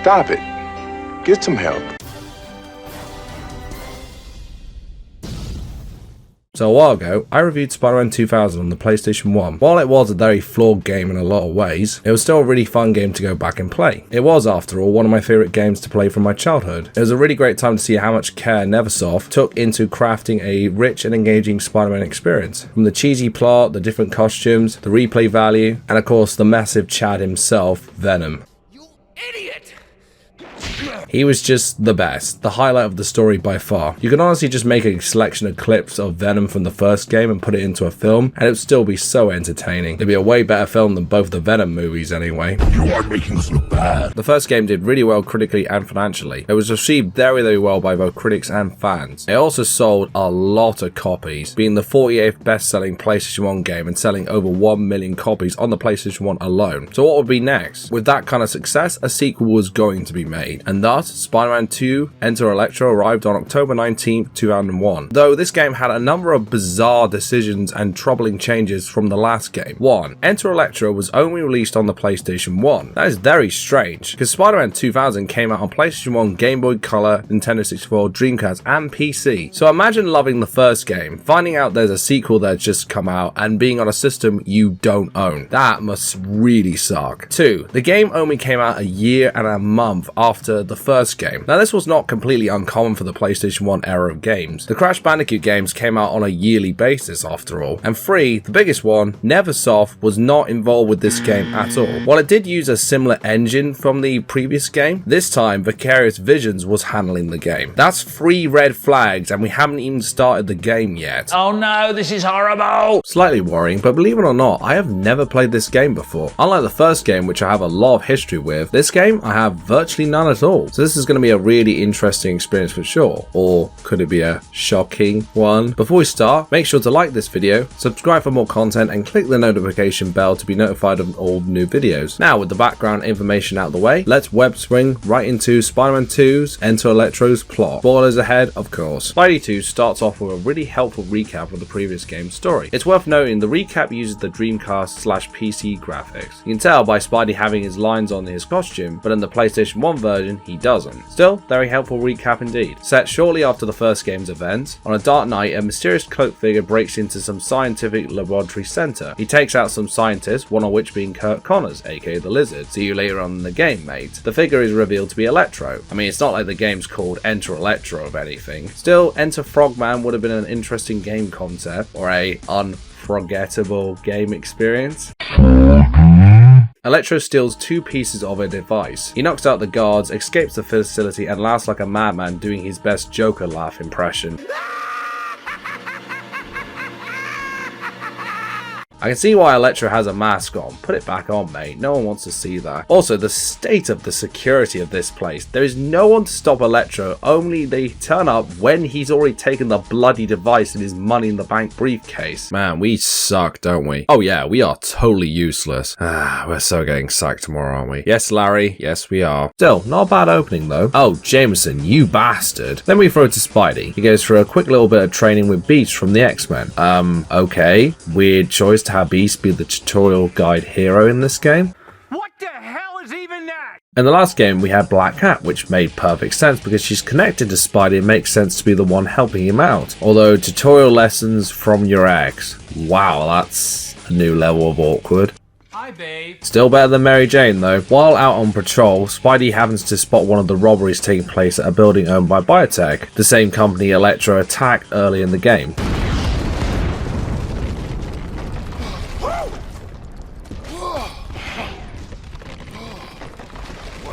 Stop it. Get some help. So a while ago, I reviewed Spider-Man 2000 on the PlayStation 1. While it was a very flawed game in a lot of ways, it was still a really fun game to go back and play. It was, after all, one of my favourite games to play from my childhood. It was a really great time to see how much care Neversoft took into crafting a rich and engaging Spider-Man experience. From the cheesy plot, the different costumes, the replay value, and of course the massive Chad himself, Venom. You idiot! He was just the best, the highlight of the story by far. You could honestly just make a selection of clips of Venom from the first game and put it into a film, and it would still be so entertaining. It'd be a way better film than both the Venom movies anyway. You are making us look bad. The first game did really well critically and financially. It was received very well by both critics and fans. It also sold a lot of copies, being the 48th best-selling PlayStation 1 game and selling over 1 million copies on the PlayStation 1 alone. So what would be next? With that kind of success, a sequel was going to be made, and thus Spider-Man 2 Enter Electro arrived on October 19th, 2001. Though this game had a number of bizarre decisions and troubling changes from the last game. 1. Enter Electro was only released on the PlayStation 1. That is very strange, because Spider-Man 2000 came out on PlayStation 1, Game Boy Color, Nintendo 64, Dreamcast, and PC. So imagine loving the first game, finding out there's a sequel that's just come out, and being on a system you don't own. That must really suck. 2. The game only came out a year and a month after the first game. Now this was not completely uncommon for the PlayStation 1 era of games. The Crash Bandicoot games came out on a yearly basis after all. And 3, the biggest one, Neversoft was not involved with this game at all. While it did use a similar engine from the previous game, this time Vicarious Visions was handling the game. That's 3 red flags and we haven't even started the game yet. Oh no, this is horrible! Slightly worrying, but believe it or not, I have never played this game before. Unlike the first game, which I have a lot of history with, this game I have virtually none at all. So this is going to be a really interesting experience for sure. Or could it be a shocking one? Before we start, make sure to like this video, subscribe for more content, and click the notification bell to be notified of all new videos. Now, with the background information out of the way, let's web swing right into Spider-Man 2's Enter Electro's plot. Spoilers ahead, of course. Spidey 2 starts off with a really helpful recap of the previous game's story. It's worth noting the recap uses the Dreamcast/PC graphics. You can tell by Spidey having his lines on his costume, but in the PlayStation 1 version, he doesn't. Still, very helpful recap indeed. Set shortly after the first game's event, on a dark night, a mysterious cloaked figure breaks into some scientific laboratory center. He takes out some scientists, one of which being Kurt Connors, aka the Lizard. See you later on in the game, mate. The figure is revealed to be Electro. I mean, it's not like the game's called Enter Electro of anything. Still, Enter Frogman would have been an interesting game concept, or a unforgettable game experience. Electro steals 2 pieces of a device. He knocks out the guards, escapes the facility, and laughs like a madman doing his best Joker laugh impression. I can see why Electro has a mask on. Put it back on, mate. No one wants to see that. Also, the state of the security of this place. There is no one to stop Electro, only they turn up when he's already taken the bloody device in his money in the bank briefcase. Man, we suck, don't we? Oh yeah, we are totally useless. We're so getting sacked tomorrow, aren't we? Yes, Larry. Yes, we are. Still, not a bad opening though. Oh, Jameson, you bastard. Then we throw to Spidey. He goes for a quick little bit of training with Beast from the X-Men. Okay. Weird choice to have Beast be the tutorial guide hero in this game. What the hell is even that? In the last game we had Black Cat, which made perfect sense because she's connected to Spidey and makes sense to be the one helping him out. Although tutorial lessons from your ex. Wow, that's a new level of awkward. Hi, babe. Still better than Mary Jane though. While out on patrol, Spidey happens to spot one of the robberies taking place at a building owned by Biotech, the same company Electro attacked early in the game.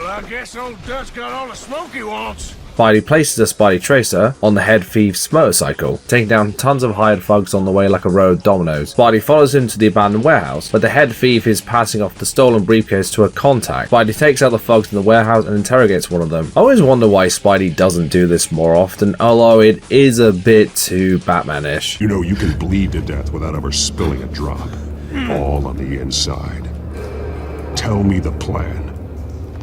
I guess old Dutch got all the smoke he wants. Spidey places a Spidey Tracer on the head thief's motorcycle, taking down tons of hired thugs on the way like a row of dominoes. Spidey follows him to the abandoned warehouse, but the head thief is passing off the stolen briefcase to a contact. Spidey takes out the thugs in the warehouse and interrogates one of them. I always wonder why Spidey doesn't do this more often, although it is a bit too Batman-ish. You know, you can bleed to death without ever spilling a drop. All on the inside. Tell me the plan,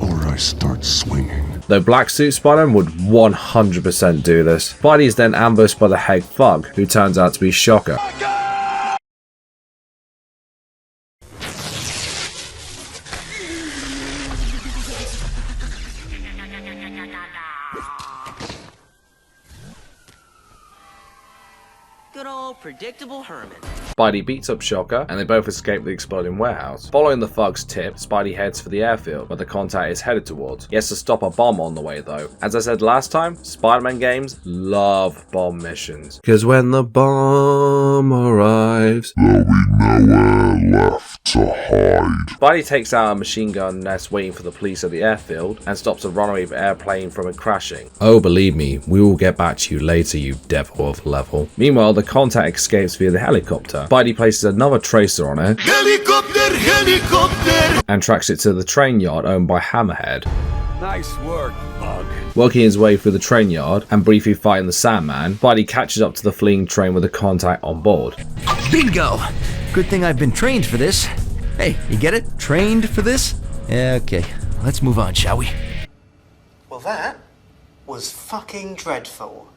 or I start swinging. Though Black Suit Spider-Man would 100% do this. Spidey is then ambushed by the head thug, who turns out to be Shocker. predictable Herman. Spidey beats up Shocker, and they both escape the exploding warehouse. Following the thug's tip, Spidey heads for the airfield, where the contact is headed towards. He has to stop a bomb on the way though. As I said last time, Spider-Man games love bomb missions. Because when the bomb arrives, there'll be nowhere left to hide. Spidey takes out a machine gun nest waiting for the police at the airfield, and stops a runaway airplane from it crashing. Oh, believe me, we will get back to you later, you devil of level. Meanwhile, the contact escapes via the helicopter. Spidey places another tracer on it. Helicopter! And tracks it to the train yard owned by Hammerhead. Nice work, Bug. Working his way through the train yard and briefly fighting the Sandman, Spidey catches up to the fleeing train with the contact on board. Bingo! Good thing I've been trained for this. Hey, you get it? Trained for this? Yeah, okay. Let's move on, shall we? Well, that was fucking dreadful.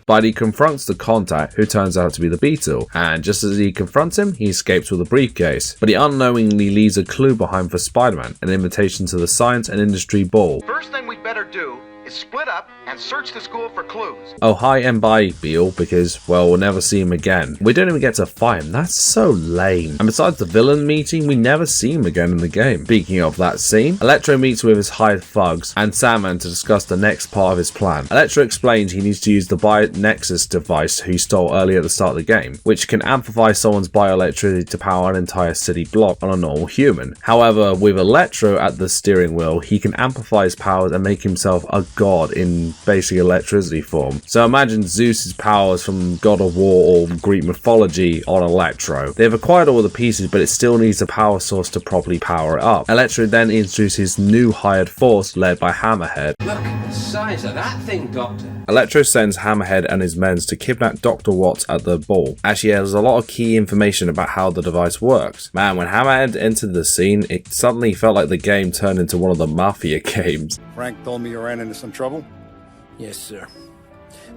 Spidey confronts the contact, who turns out to be the Beetle, and just as he confronts him, he escapes with a briefcase. But he unknowingly leaves a clue behind for Spider-Man, an invitation to the Science and Industry Ball. First thing we'd better do is split up and search the school for clues. Oh, hi and bye, Beale, because, well, we'll never see him again. We don't even get to fight him. That's so lame. And besides the villain meeting, we never see him again in the game. Speaking of that scene, Electro meets with his hired thugs and Sandman to discuss the next part of his plan. Electro explains he needs to use the Bio-Nexus device he stole earlier at the start of the game, which can amplify someone's bioelectricity to power an entire city block on a normal human. However, with Electro at the steering wheel, he can amplify his powers and make himself a god in basic electricity form. So imagine Zeus's powers from God of War or Greek mythology on Electro. They've acquired all the pieces, but it still needs a power source to properly power it up. Electro then introduces his new hired force led by Hammerhead. Look at the size of that thing, Doctor. Electro sends Hammerhead and his men to kidnap Dr. Watts at the ball. Actually, there's a lot of key information about how the device works. Man, when Hammerhead entered the scene, it suddenly felt like the game turned into one of the Mafia games. Frank told me you ran into some trouble? Yes, sir.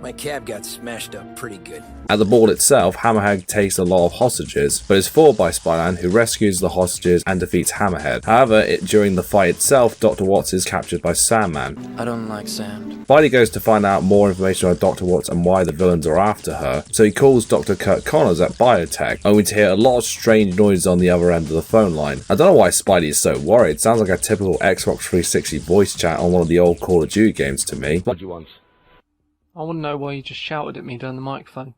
My cab got smashed up pretty good. At the ball itself, Hammerhead takes a lot of hostages, but is fought by Spider-Man, who rescues the hostages and defeats Hammerhead. However, during the fight itself, Dr. Watts is captured by Sandman. I don't like sand. Spidey goes to find out more information on Dr. Watts and why the villains are after her, so he calls Dr. Kurt Connors at Biotech, only to hear a lot of strange noises on the other end of the phone line. I don't know why Spidey is so worried. It sounds like a typical Xbox 360 voice chat on one of the old Call of Duty games to me. What do you want? I want to know why you just shouted at me down the microphone.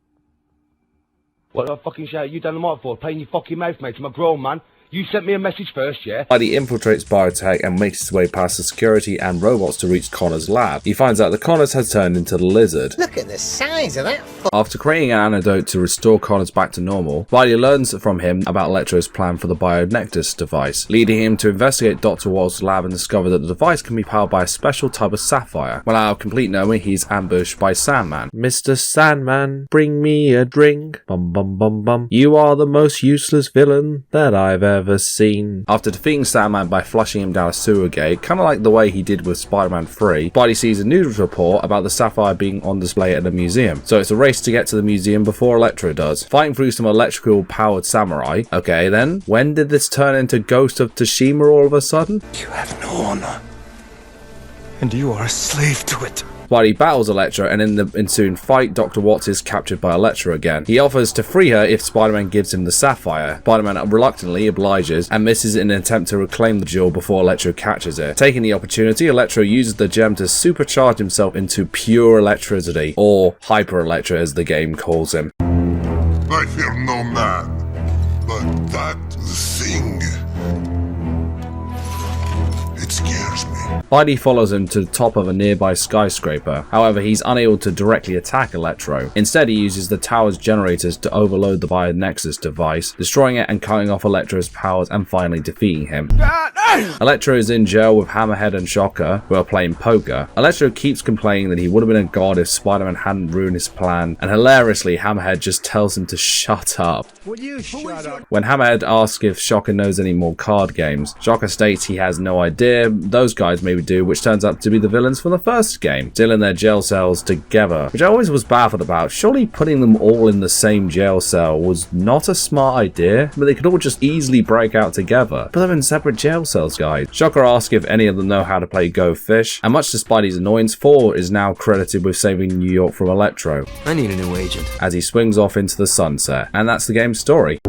What do I fucking shout at you down the mic for? Playing your fucking mouth, mate. I'm a grown man. You sent me a message first, yeah? Spidey infiltrates Biotech and makes his way past the security and robots to reach Connor's lab. He finds out that Connors has turned into the lizard. Look at the size of that. After creating an antidote to restore Connors back to normal, Spidey learns from him about Electro's plan for the Bio-Nexus device, leading him to investigate Dr. Walt's lab and discover that the device can be powered by a special type of sapphire. When out of complete nowhere, he's ambushed by Sandman. Mr. Sandman, bring me a drink. Bum bum bum bum. You are the most useless villain that I've ever seen. After defeating Sandman by flushing him down a sewer gate, kind of like the way he did with Spider-Man 3, Spidey sees a news report about the sapphire being on display at the museum. So it's a race to get to the museum before Electro does, fighting through some electrical powered samurai. Okay then, when did this turn into Ghost of Tsushima all of a sudden? You have no honor, and you are a slave to it. Spidey battles Electro, and in the ensuing fight, Dr. Watts is captured by Electro again. He offers to free her if Spider-Man gives him the sapphire. Spider-Man reluctantly obliges and misses in an attempt to reclaim the jewel before Electro catches it. Taking the opportunity, Electro uses the gem to supercharge himself into pure electricity, or Hyper-Electro as the game calls him. I fear no man, but that thing, it scares me. Spidey follows him to the top of a nearby skyscraper. However, he's unable to directly attack Electro. Instead, he uses the tower's generators to overload the Bio-Nexus device, destroying it and cutting off Electro's powers and finally defeating him. Electro is in jail with Hammerhead and Shocker, who are playing poker. Electro keeps complaining that he would have been a god if Spider-Man hadn't ruined his plan, and hilariously, Hammerhead just tells him to shut up. Will you shut up? When Hammerhead asks if Shocker knows any more card games, Shocker states he has no idea. Those guys may be would do, which turns out to be the villains from the first game, still in their jail cells together, which I always was baffled about. Surely putting them all in the same jail cell was not a smart idea, but they could all just easily break out together. But they're in separate jail cells, guys. Shocker asks if any of them know how to play Go Fish, and much to Spidey's annoyance, 4 is now credited with saving New York from Electro. I need a new agent. As he swings off into the sunset. And that's the game's story.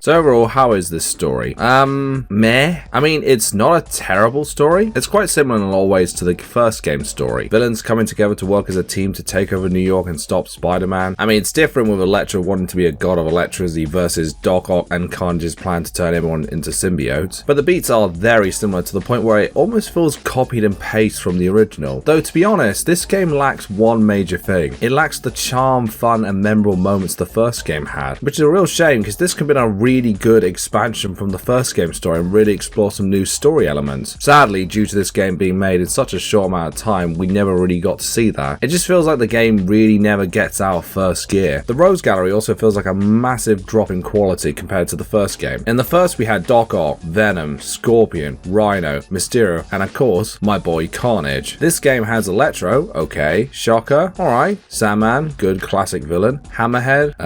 So overall, how is this story? Meh. I mean, it's not a terrible story. It's quite similar in a lot of ways to the first game story. Villains coming together to work as a team to take over New York and stop Spider-Man. I mean, it's different with Electro wanting to be a god of electricity versus Doc Ock and Carnage's plan to turn everyone into symbiotes. But the beats are very similar to the point where it almost feels copied and pasted from the original. Though, to be honest, this game lacks one major thing. It lacks the charm, fun, and memorable moments the first game had. Which is a real shame, because this could have been a really good expansion from the first game story and really explore some new story elements. Sadly, due to this game being made in such a short amount of time, we never really got to see that. It just feels like the game really never gets out of first gear. The Rose Gallery also feels like a massive drop in quality compared to the first game. In the first we had Doc Ock, Venom, Scorpion, Rhino, Mysterio, and of course, my boy Carnage. This game has Electro, okay, Shocker, alright, Sandman, good classic villain, Hammerhead,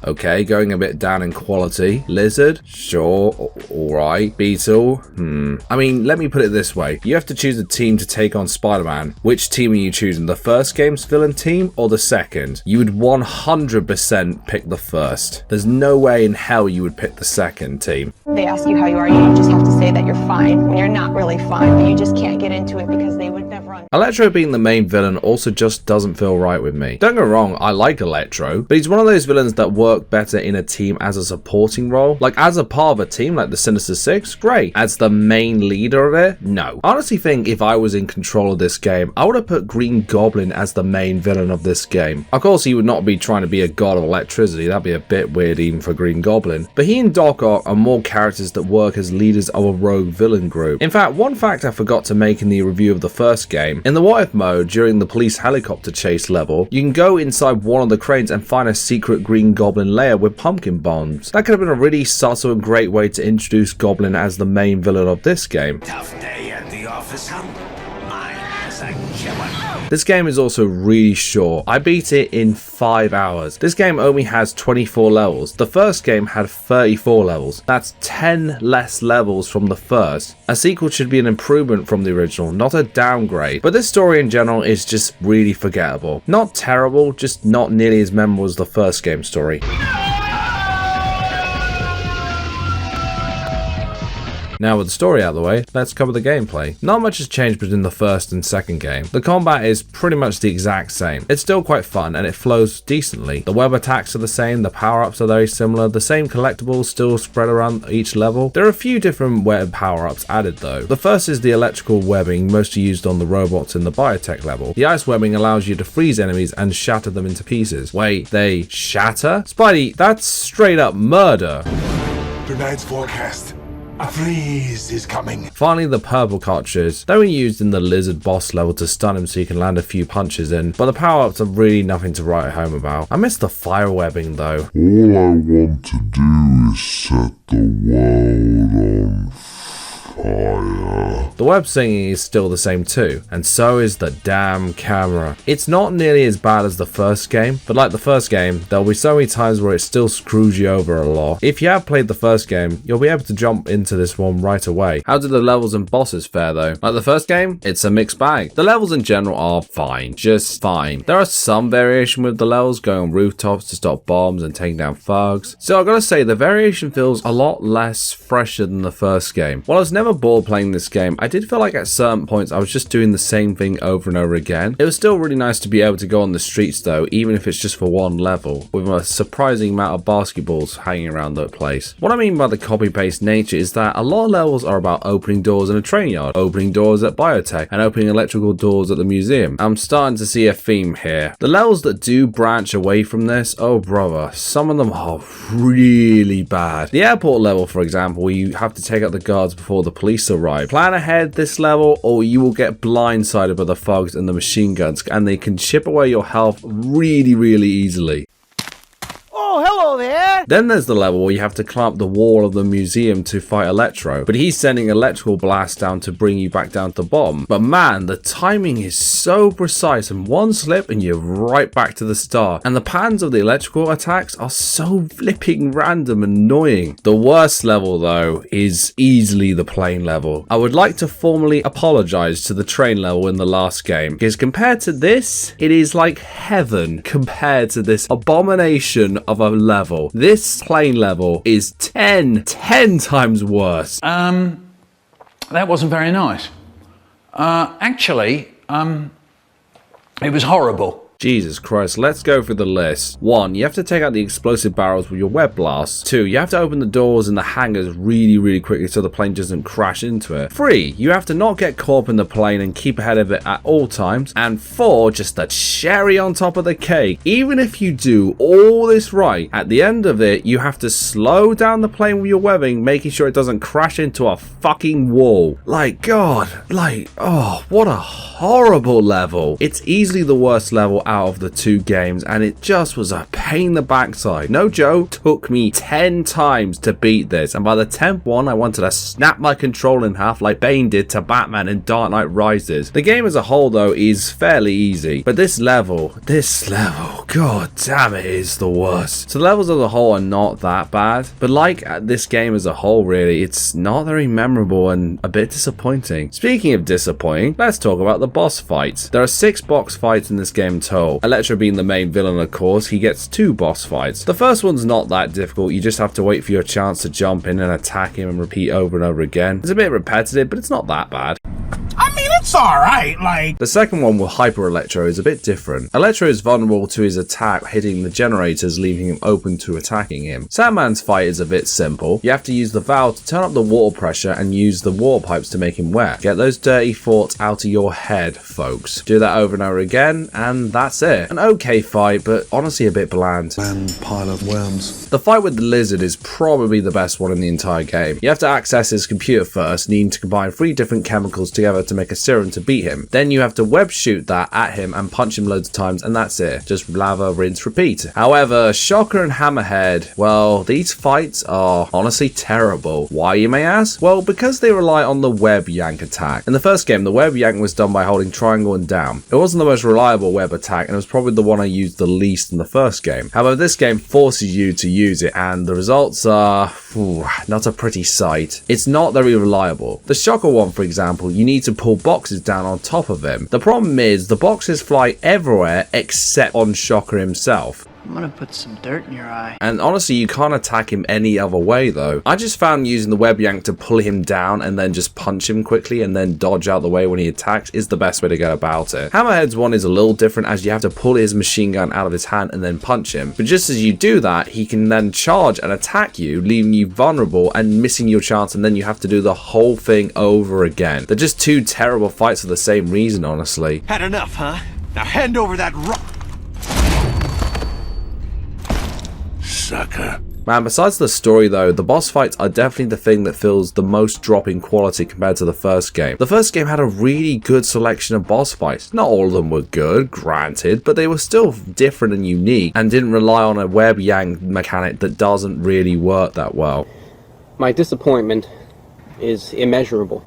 okay, going a bit down in quality, Lizard, sure, alright, Beetle, I mean, let me put it this way, you have to choose a team to take on Spider-Man. Which team are you choosing, the first game's villain team or the second? You would 100% pick the first. There's no way in hell you would pick the second team. They ask you how you are, you just have to say that you're fine when you're not really fine, but you just can't get into it because they would never understand. Electro being the main villain also just doesn't feel right with me. Don't get me wrong, I like Electro, but he's one of those villains that work better in a team as a supporting role. Like as a part of a team like the Sinister Six, great. As the main leader of it, no. I honestly think if I was in control of this game, I would have put Green Goblin as the main villain of this game. Of course, he would not be trying to be a god of electricity, that'd be a bit weird even for Green Goblin, but he and Doc Ock are more characters that work as leaders of a rogue villain group. In fact, one fact I forgot to make in the review of the first game, in the what if mode during the police helicopter chase level, you can go inside one of the cranes and find a secret Green Goblin lair with pumpkin bombs. That could have been a really subtle and great way to introduce Goblin as the main villain of this game. Tough day at the office, huh? Mine is a killer. This game is also really short. I beat it in 5 hours. This game only has 24 levels. The first game had 34 levels. That's 10 less levels from the first. A sequel should be an improvement from the original, not a downgrade. But this story in general is just really forgettable. Not terrible, just not nearly as memorable as the first game story. Now with the story out of the way, let's cover the gameplay. Not much has changed between the first and second game. The combat is pretty much the exact same. It's still quite fun and it flows decently. The web attacks are the same, the power-ups are very similar, the same collectibles still spread around each level. There are a few different web power-ups added though. The first is the electrical webbing mostly used on the robots in the biotech level. The ice webbing allows you to freeze enemies and shatter them into pieces. Wait, they shatter? Spidey, that's straight up murder. Tonight's forecast. A freeze is coming. Finally, the purple cartridges. They were used in the lizard boss level to stun him so you can land a few punches in, but the power-ups are really nothing to write home about. I miss the fire webbing though. All I want to do is set the world on fire. The web singing is still the same too, and so is the damn camera. It's not nearly as bad as the first game, but like the first game, there'll be so many times where it still screws you over a lot. If you have played the first game, you'll be able to jump into this one right away. How do the levels and bosses fare though? Like the first game, it's a mixed bag. The levels in general are fine, just fine. There are some variation with the levels, going on rooftops to stop bombs and taking down thugs. So I gotta say, the variation feels a lot less fresher than the first game. While I was never bored playing this game, I did feel like at certain points I was just doing the same thing over and over again. It was still really nice to be able to go on the streets though, even if it's just for one level, with a surprising amount of basketballs hanging around the place. What I mean by the copy-paste nature is that a lot of levels are about opening doors in a train yard, opening doors at biotech, and opening electrical doors at the museum. I'm starting to see a theme here. The levels that do branch away from this, oh brother, some of them are really bad. The airport level, for example, where you have to take out the guards before the police arrive. Plan ahead this level or you will get blindsided by the thugs and the machine guns, and they can chip away your health really easily. Oh, hello there! Then there's the level where you have to climb up the wall of the museum to fight Electro, but he's sending electrical blasts down to bring you back down to the bottom. But man, the timing is so precise, and one slip and you're right back to the start. And the patterns of the electrical attacks are so flipping random and annoying. The worst level though is easily the plane level. I would like to formally apologize to the train level in the last game, because compared to this, it is like heaven compared to this abomination of a level. This plane level is 10 times worse. That wasn't very nice. Actually, it was horrible. Jesus Christ, let's go through the list. 1. You have to take out the explosive barrels with your web blast. 2. You have to open the doors in the hangars really quickly so the plane doesn't crash into it. 3. You have to not get caught up in the plane and keep ahead of it at all times. And 4. Just the cherry on top of the cake. Even if you do all this right, at the end of it, you have to slow down the plane with your webbing, making sure it doesn't crash into a fucking wall. Like, God, like, oh, what a horrible level. It's easily the worst level out of the two games, and it just was a pain in the backside. No joke, took me 10 times to beat this, and by the 10th one I wanted to snap my control in half like Bane did to Batman in Dark Knight Rises. The game as a whole though is fairly easy, but this level, god damn it, is the worst. So the levels as a whole are not that bad, but like this game as a whole really, it's not very memorable and a bit disappointing. Speaking of disappointing, let's talk about the boss fights. There are 6 boss fights in this game total. Electro being the main villain, of course, he gets 2 boss fights. The first one's not that difficult, you just have to wait for your chance to jump in and attack him and repeat over and over again. It's a bit repetitive, but it's not that bad. I mean, it's alright, like... The second one with Hyper Electro is a bit different. Electro is vulnerable to his attack hitting the generators, leaving him open to attacking him. Sandman's fight is a bit simple. You have to use the valve to turn up the water pressure and use the water pipes to make him wet. Get those dirty thoughts out of your head, folks. Do that over and over again, and that's it. An okay fight, but honestly a bit bland. Pile of worms. The fight with the lizard is probably the best one in the entire game. You have to access his computer first, needing to combine 3 different chemicals together to make a serum to beat him. Then you have to web shoot that at him and punch him loads of times, and that's it. Just lather, rinse, repeat. However, Shocker and Hammerhead, well, these fights are honestly terrible. Why, you may ask? Well, because they rely on the web yank attack. In the first game, the web yank was done by holding triangle and down. It wasn't the most reliable web attack, and it was probably the one I used the least in the first game. However, this game forces you to use it, and the results are not a pretty sight. It's not very reliable. The Shocker one, for example, you need to pull boxes down on top of him. The problem is the boxes fly everywhere except on Shocker himself. I'm gonna put some dirt in your eye. And honestly, you can't attack him any other way though. I just found using the web yank to pull him down and then just punch him quickly and then dodge out the way when he attacks is the best way to go about it. Hammerhead's one is a little different, as you have to pull his machine gun out of his hand and then punch him. But just as you do that, he can then charge and attack you, leaving you vulnerable and missing your chance, and then you have to do the whole thing over again. They're just 2 terrible fights for the same reason, honestly. Had enough, huh? Now hand over that rock. Sucker. Man, besides the story though, the boss fights are definitely the thing that feels the most drop in quality compared to the first game. The first game had a really good selection of boss fights. Not all of them were good, granted, but they were still different and unique and didn't rely on a web yank mechanic that doesn't really work that well. My disappointment is immeasurable,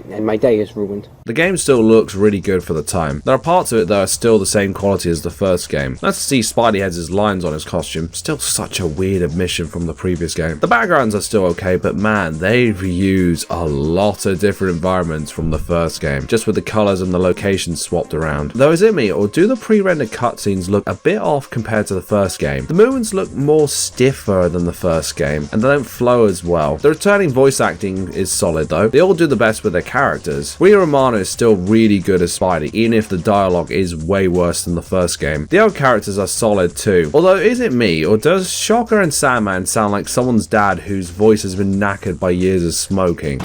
and my day is ruined. The game still looks really good for the time. There are parts of it that are still the same quality as the first game. Let's see Spidey has his lines on his costume. Still such a weird omission from the previous game. The backgrounds are still okay, but man, they reuse a lot of different environments from the first game, just with the colors and the locations swapped around. Though is it me, or do the pre-rendered cutscenes look a bit off compared to the first game? The movements look more stiffer than the first game, and they don't flow as well. The returning voice acting is solid though. They all do the best with their characters. Rhea Romano is still really good as Spidey, even if the dialogue is way worse than the first game. The other characters are solid too. Although, is it me, or does Shocker and Sandman sound like someone's dad whose voice has been knackered by years of smoking?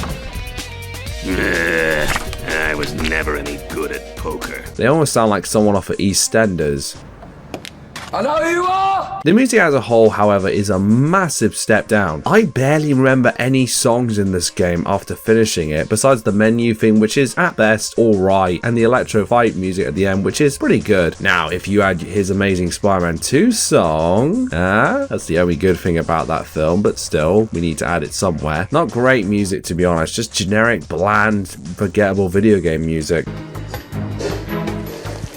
I was never any good at poker. They almost sound like someone off of EastEnders. I know who you are! The music as a whole, however, is a massive step down. I barely remember any songs in this game after finishing it, besides the menu theme, which is at best alright, and the electro fight music at the end, which is pretty good. Now, if you add his amazing Spider-Man 2 song, that's the only good thing about that film, but still, we need to add it somewhere. Not great music, to be honest, just generic, bland, forgettable video game music.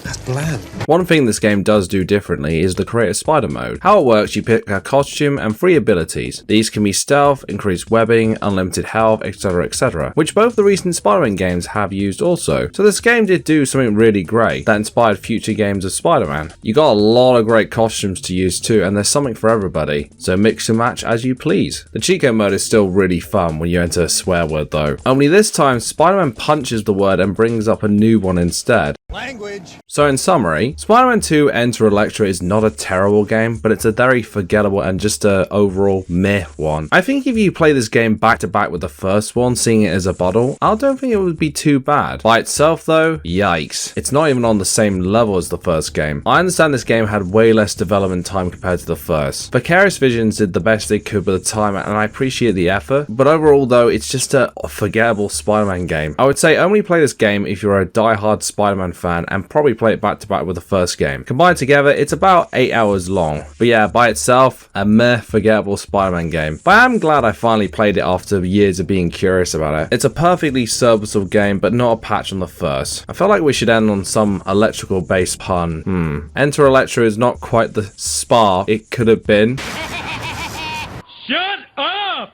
That's bland. One thing this game does do differently is the Create a Spider mode. How it works, you pick a costume and 3 abilities. These can be stealth, increased webbing, unlimited health, etc, which both the recent Spider-Man games have used also. So this game did do something really great that inspired future games of Spider-Man. You got a lot of great costumes to use too, and there's something for everybody. So mix and match as you please. The cheat code mode is still really fun when you enter a swear word though. Only this time, Spider-Man punches the word and brings up a new one instead. Language. So in summary, Spider-Man 2 Enter Electro is not a terrible game, but it's a very forgettable and just a overall meh one. I think if you play this game back to back with the first one, seeing it as a bottle, I don't think it would be too bad. By itself though, yikes. It's not even on the same level as the first game. I understand this game had way less development time compared to the first. Vicarious Visions did the best they could with the time, and I appreciate the effort, but overall though, it's just a forgettable Spider-Man game. I would say only play this game if you're a die-hard Spider-Man fan and probably play it back to back with the first game. Combined together, it's about 8 hours long. But yeah, by itself, a meh forgettable Spider-Man game. But I'm glad I finally played it after years of being curious about it. It's a perfectly serviceable game, but not a patch on the first. I felt like we should end on some electrical based pun. Enter Electro is not quite the spa it could have been. Shut up!